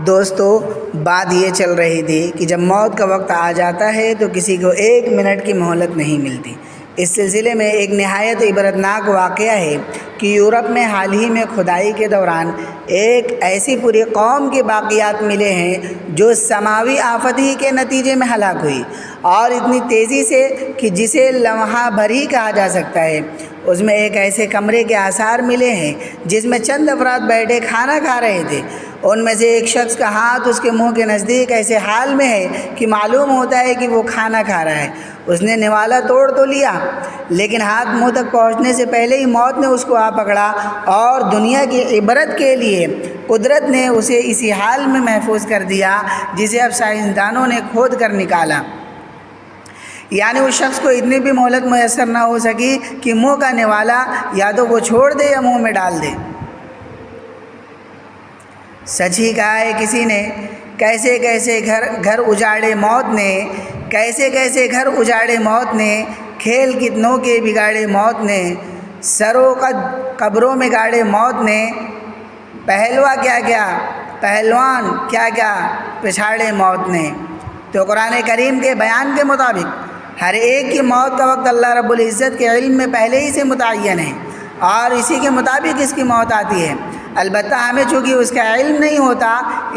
دوستو، بات یہ چل رہی تھی کہ جب موت کا وقت آ جاتا ہے تو کسی کو ایک منٹ کی مہلت نہیں ملتی۔ اس سلسلے میں ایک نہایت عبرتناک واقعہ ہے کہ یورپ میں حال ہی میں کھدائی کے دوران ایک ایسی پوری قوم کے باقیات ملے ہیں جو سماوی آفت ہی کے نتیجے میں ہلاک ہوئی، اور اتنی تیزی سے کہ جسے لمحہ بھر ہی کہا جا سکتا ہے۔ اس میں ایک ایسے کمرے کے آثار ملے ہیں جس میں چند افراد بیٹھے کھانا کھا رہے تھے۔ ان میں سے ایک شخص کا ہاتھ اس کے منہ کے نزدیک ایسے حال میں ہے کہ معلوم ہوتا ہے کہ وہ کھانا کھا رہا ہے۔ اس نے نوالا توڑ تو لیا، لیکن ہاتھ منہ تک پہنچنے سے پہلے ہی موت نے اس کو آ پکڑا، اور دنیا کی عبرت کے لیے قدرت نے اسے اسی حال میں محفوظ کر دیا جسے اب سائنسدانوں نے کھود کر نکالا۔ یعنی اس شخص کو اتنی بھی مہلت میسر نہ ہو سکی کہ منہ کا نوالا یا تو وہ چھوڑ دے یا منہ میں ڈال دے۔ سچ ہی کہا ہے کسی نے، کیسے کیسے گھر اجاڑے موت نے، کیسے کیسے گھر اجاڑے موت نے، کھیل کتنوں کے بگاڑے موت نے، سرو قد قبروں میں گاڑے موت نے، پہلوان کیا کیا پچھاڑے موت نے۔ تو قرآن کریم کے بیان کے مطابق ہر ایک کی موت کا وقت اللہ رب العزت کے علم میں پہلے ہی سے متعین ہے، اور اسی کے مطابق اس کی موت آتی ہے۔ البتہ ہمیں چونکہ اس کا علم نہیں ہوتا،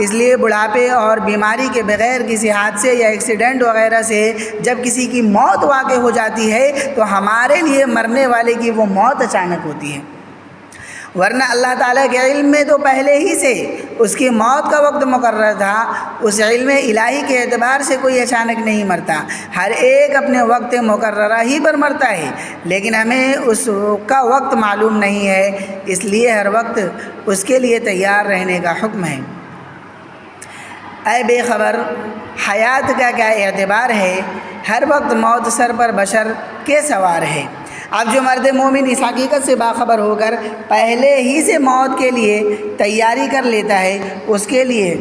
اس لیے بڑھاپے اور بیماری کے بغیر کسی حادثے یا ایکسیڈنٹ وغیرہ سے جب کسی کی موت واقع ہو جاتی ہے تو ہمارے لیے مرنے والے کی وہ موت اچانک ہوتی ہے، ورنہ اللہ تعالیٰ کے علم میں تو پہلے ہی سے اس کی موت کا وقت مقرر تھا۔ اس علم الہی کے اعتبار سے کوئی اچانک نہیں مرتا، ہر ایک اپنے وقت مقررہ ہی پر مرتا ہے، لیکن ہمیں اس کا وقت معلوم نہیں ہے، اس لیے ہر وقت اس کے لیے تیار رہنے کا حکم ہے۔ اے بے خبر، حیات کا کیا اعتبار ہے؟ ہر وقت موت سر پر بشر کے سوار ہے۔ اب جو مرد مومن اس حقیقت سے باخبر ہو کر پہلے ہی سے موت کے لیے تیاری کر لیتا ہے، اس کے لیے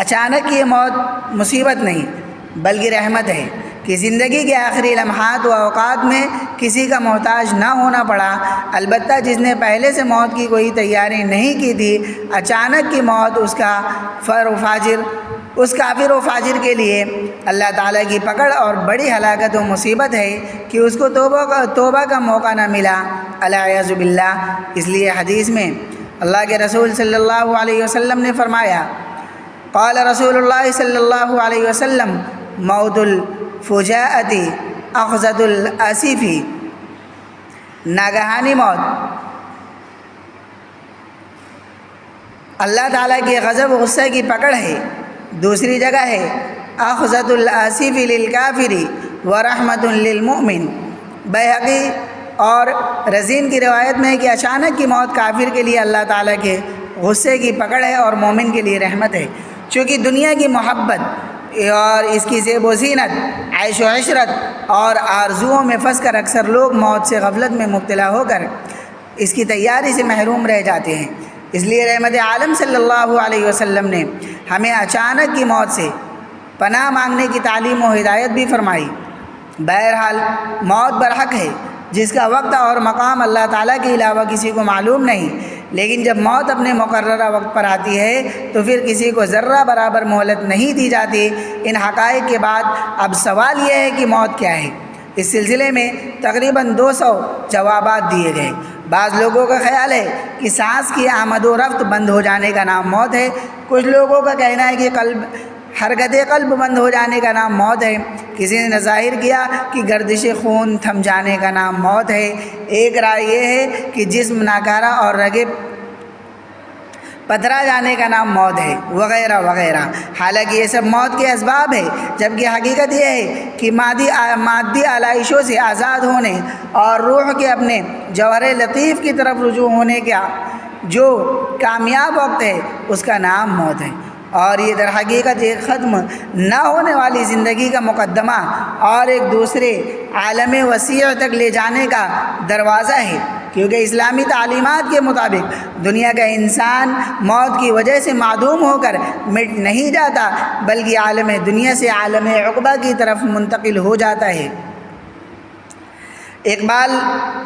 اچانک یہ موت مصیبت نہیں بلکہ رحمت ہے کہ زندگی کے آخری لمحات و اوقات میں کسی کا محتاج نہ ہونا پڑا۔ البتہ جس نے پہلے سے موت کی کوئی تیاری نہیں کی تھی، اچانک کی موت اس کافر و فاجر کے لیے اللہ تعالیٰ کی پکڑ اور بڑی ہلاکت و مصیبت ہے کہ اس کو توبہ کا موقع نہ ملا، العیاذ باللہ۔ اس لیے حدیث میں اللہ کے رسول صلی اللہ علیہ وسلم نے فرمایا، قال رسول اللہ صلی اللہ علیہ وسلم، موت الفجاءۃ اخذۃ الاسف، ناگہانی موت اللہ تعالیٰ کی غضب و غصے کی پکڑ ہے۔ دوسری جگہ ہے اخذۃ الاسف للکافر ورحمۃ للمؤمن۔ بیہقی اور رزین کی روایت میں ہے کہ اچانک کی موت کافر کے لیے اللہ تعالیٰ کے غصے کی پکڑ ہے اور مومن کے لیے رحمت ہے۔ چونکہ دنیا کی محبت اور اس کی زیب و زینت، عیش و عشرت اور آرزوؤں میں پھنس کر اکثر لوگ موت سے غفلت میں مبتلا ہو کر اس کی تیاری سے محروم رہ جاتے ہیں۔ اس لیے رحمت عالم صلی اللہ علیہ وسلم نے ہمیں اچانک کی موت سے پناہ مانگنے کی تعلیم و ہدایت بھی فرمائی۔ بہرحال موت برحق ہے، جس کا وقت اور مقام اللہ تعالیٰ کے علاوہ کسی کو معلوم نہیں، لیکن جب موت اپنے مقررہ وقت پر آتی ہے تو پھر کسی کو ذرہ برابر مہلت نہیں دی جاتی۔ ان حقائق کے بعد اب سوال یہ ہے کہ موت کیا ہے؟ اس سلسلے میں تقریباً 200 جوابات دیے گئے۔ بعض لوگوں کا خیال ہے کہ سانس کی آمد و رفت بند ہو جانے کا نام موت ہے۔ کچھ لوگوں کا کہنا ہے کہ حرکت قلب بند ہو جانے کا نام موت ہے۔ کسی نے ظاہر کیا کہ گردش خون تھم جانے کا نام موت ہے۔ ایک رائے یہ ہے کہ جسم ناکارہ اور رگیں پتھرا جانے کا نام موت ہے، وغیرہ وغیرہ۔ حالانکہ یہ سب موت کے اسباب ہے، جبکہ حقیقت یہ ہے کہ مادی آلائشوں سے آزاد ہونے اور روح کے اپنے جوہر لطیف کی طرف رجوع ہونے کا جو کامیاب وقت ہے اس کا نام موت ہے، اور یہ در حقیقت ایک ختم نہ ہونے والی زندگی کا مقدمہ اور ایک دوسرے عالم وسیع تک لے جانے کا دروازہ ہے، کیونکہ اسلامی تعلیمات کے مطابق دنیا کا انسان موت کی وجہ سے معدوم ہو کر مٹ نہیں جاتا، بلکہ عالم دنیا سے عالم عقبہ کی طرف منتقل ہو جاتا ہے۔ اقبال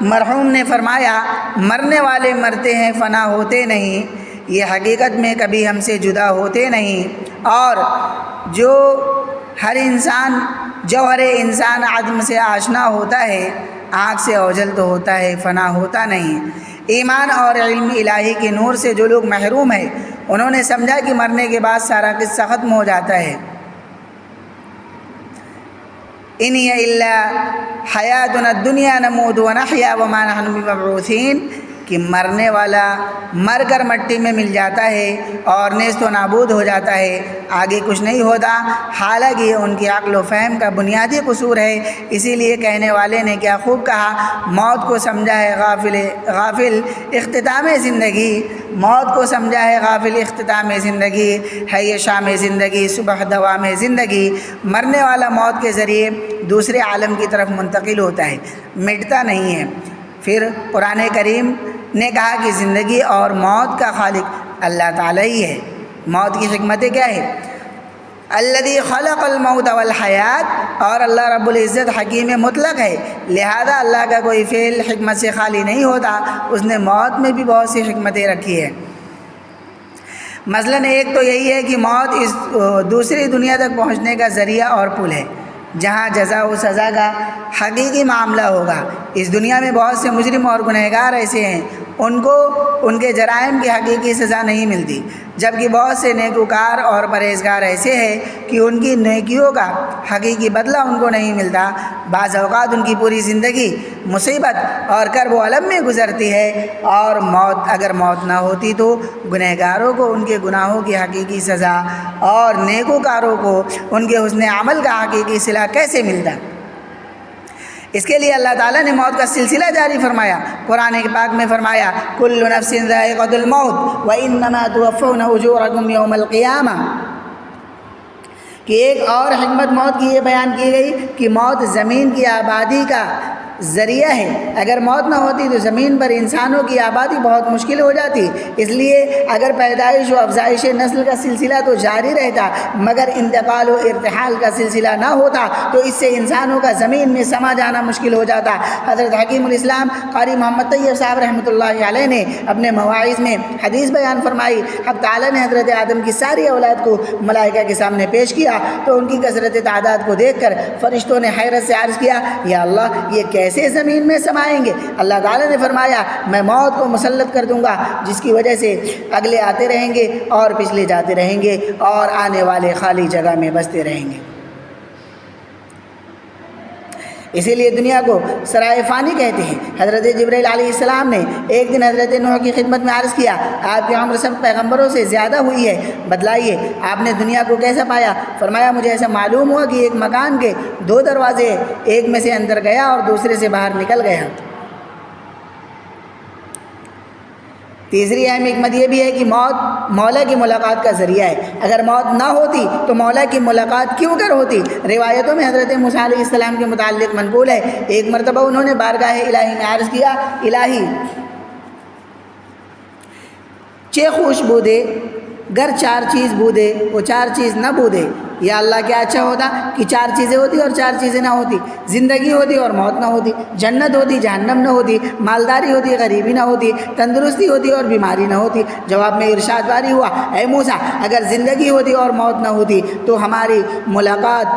مرحوم نے فرمایا، مرنے والے مرتے ہیں فنا ہوتے نہیں، یہ حقیقت میں کبھی ہم سے جدا ہوتے نہیں، اور جو ہر انسان جوہر انسان عدم سے آشنا ہوتا ہے، آنکھ سے اوجھل تو ہوتا ہے، فنا ہوتا نہیں۔ ایمان اور علم الہی کے نور سے جو لوگ محروم ہیں، انہوں نے سمجھا کہ مرنے کے بعد سارا قصہ ختم ہو جاتا ہے۔ ان ہی الا حیاتنا الدنیا نموت ونحیا وما نحن بمبعوثین، کہ مرنے والا مر کر مٹی میں مل جاتا ہے اور نیست و نابود ہو جاتا ہے، آگے کچھ نہیں ہوتا۔ حالانکہ ان کی عقل و فہم کا بنیادی قصور ہے۔ اسی لیے کہنے والے نے کیا خوب کہا، موت کو سمجھا ہے غافل اختتام زندگی، موت کو سمجھا ہے غافل اختتام زندگی، ہے یہ شام زندگی صبح دوام زندگی۔ مرنے والا موت کے ذریعے دوسرے عالم کی طرف منتقل ہوتا ہے، مٹتا نہیں ہے۔ پھر قرآن کریم نے کہا کہ زندگی اور موت کا خالق اللہ تعالیٰ ہی ہے۔ موت کی حکمتیں کیا ہے؟ الذی خلق الموت والحیات، اور اللہ رب العزت حکیم مطلق ہے، لہذا اللہ کا کوئی فعل حکمت سے خالی نہیں ہوتا، اس نے موت میں بھی بہت سی حکمتیں رکھی ہیں۔ مثلاً ایک تو یہی ہے کہ موت اس دوسری دنیا تک پہنچنے کا ذریعہ اور پل ہے، جہاں جزا و سزا کا حقیقی معاملہ ہوگا۔ اس دنیا میں بہت سے مجرم اور گنہگار ایسے ہیں، ان کو ان کے جرائم کی حقیقی سزا نہیں ملتی، جبکہ بہت سے نیکوکار اور پرہیزگار ایسے ہیں کہ ان کی نیکیوں کا حقیقی بدلہ ان کو نہیں ملتا۔ بعض اوقات ان کی پوری زندگی مصیبت اور کرب و الم میں گزرتی ہے، اور اگر موت نہ ہوتی تو گنہگاروں کو ان کے گناہوں کی حقیقی سزا اور نیکوکاروں کو ان کے حسن عمل کا حقیقی صلہ کیسے ملتا؟ اس کے لیے اللہ تعالیٰ نے موت کا سلسلہ جاری فرمایا۔ قرآن پاک میں فرمایا کل نفس ذائقۃ الموت وانما توفون اجورکم یوم القیامہ، کہ ایک اور حکمت موت کی یہ بیان کی گئی کہ موت زمین کی آبادی کا ذریعہ ہے۔ اگر موت نہ ہوتی تو زمین پر انسانوں کی آبادی بہت مشکل ہو جاتی، اس لیے اگر پیدائش و افزائش نسل کا سلسلہ تو جاری رہتا، مگر انتقال و ارتحال کا سلسلہ نہ ہوتا تو اس سے انسانوں کا زمین میں سما جانا مشکل ہو جاتا۔ حضرت حکیم الاسلام قاری محمد طیب صاحب رحمۃ اللہ علیہ نے اپنے مواعظ میں حدیث بیان فرمائی، حق تعالیٰ نے حضرت آدم کی ساری اولاد کو ملائکہ کے سامنے پیش کیا تو ان کی کثرت تعداد کو دیکھ کر فرشتوں نے حیرت سے عرض کیا، یا اللہ یہ کیسے زمین میں سمائیں گے؟ اللہ تعالیٰ نے فرمایا میں موت کو مسلط کر دوں گا، جس کی وجہ سے اگلے آتے رہیں گے اور پچھلے جاتے رہیں گے اور آنے والے خالی جگہ میں بستے رہیں گے۔ اسی لیے دنیا کو سرائے فانی کہتے ہیں۔ حضرت جبرائیل علیہ السلام نے ایک دن حضرت نوح کی خدمت میں عرض کیا، آپ کی عمر سب پیغمبروں سے زیادہ ہوئی ہے، بتلائیے آپ نے دنیا کو کیسا پایا؟ فرمایا مجھے ایسا معلوم ہوا کہ ایک مکان کے 2 دروازے، ایک میں سے اندر گیا اور دوسرے سے باہر نکل گیا۔ تیسری اہم حکمت یہ بھی ہے کہ موت مولا کی ملاقات کا ذریعہ ہے۔ اگر موت نہ ہوتی تو مولا کی ملاقات کیوں کر ہوتی؟ روایتوں میں حضرت موسیٰ علیہ السلام کے متعلق منقول ہے، ایک مرتبہ انہوں نے بارگاہ الہی میں عرض کیا، الہی چے خوش بودے گر 4 چیز بودے وہ 4 چیز نہ بودے۔ یا اللہ کیا اچھا ہوتا کہ 4 چیزیں ہوتی اور 4 چیزیں نہ ہوتی، زندگی ہوتی اور موت نہ ہوتی، جنت ہوتی جہنم نہ ہوتی، مالداری ہوتی غریبی نہ ہوتی، تندرستی ہوتی اور بیماری نہ ہوتی۔ جواب میں ارشاد واری ہوا، اے موسیٰ اگر زندگی ہوتی اور موت نہ ہوتی تو ہماری ملاقات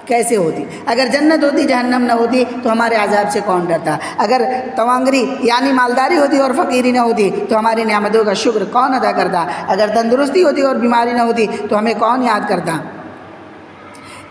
کیسے ہوتی؟ اگر جنت ہوتی جہنم نہ ہوتی تو ہمارے عذاب سے کون ڈرتا؟ اگر توانگری یعنی مالداری ہوتی اور فقیری نہ ہوتی تو ہماری نعمتوں کا شکر کون ادا کرتا؟ اگر تندرستی ہوتی اور بیماری نہ ہوتی تو ہمیں کون یاد کرتا؟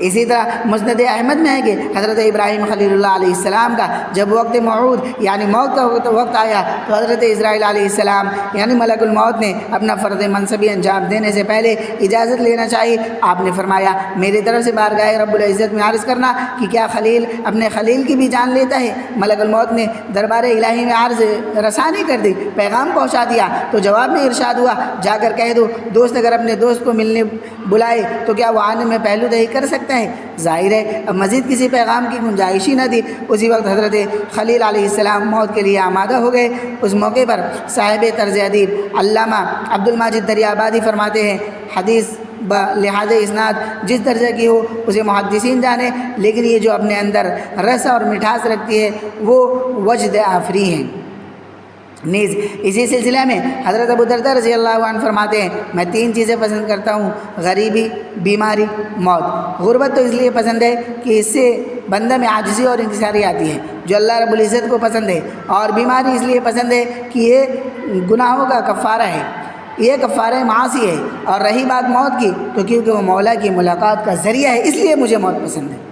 اسی طرح مسند احمد میں ہے کہ حضرت ابراہیم خلیل اللہ علیہ السلام کا جب وقت موعود یعنی موت کا وقت آیا تو حضرت اسرائیل علیہ السلام یعنی ملک الموت نے اپنا فرض منصبی انجام دینے سے پہلے اجازت لینا چاہیے۔ آپ نے فرمایا میری طرف سے بارگاہ رب العزت میں عرض کرنا کہ کیا خلیل اپنے خلیل کی بھی جان لیتا ہے؟ ملک الموت نے دربار الہی میں عرض رسانی کر دی، پیغام پہنچا دیا تو جواب میں ارشاد ہوا، جا کر کہہ دو دوست اگر اپنے دوست کو ملنے بلائے تو کیا وہ آنے میں پہلو دہی کر سکتا ہے؟ ظاہر ہے اب مزید کسی پیغام کی گنجائش ہی نہ تھی۔ اسی وقت حضرت خلیل علیہ السلام موت کے لیے آمادہ ہو گئے۔ اس موقع پر صاحب طرز ادیب علامہ عبد الماجد دریابادی فرماتے ہیں، حدیث لحاظ اسناد جس درجے کی ہو اسے محدثین جانے، لیکن یہ جو اپنے اندر رس اور مٹھاس رکھتی ہے وہ وجد آفری ہیں۔ نیز اسی سلسلے میں حضرت ابو درداء رضی اللہ عنہ فرماتے ہیں میں 3 چیزیں پسند کرتا ہوں، غریبی، بیماری، موت۔ غربت تو اس لیے پسند ہے کہ اس سے بندہ میں عاجزی اور انکساری آتی ہے جو اللہ رب العزت کو پسند ہے، اور بیماری اس لیے پسند ہے کہ یہ گناہوں کا کفارہ ہے، یہ کفارہ معاصی ہے، اور رہی بات موت کی تو کیونکہ وہ مولا کی ملاقات کا ذریعہ ہے، اس لیے مجھے موت پسند ہے۔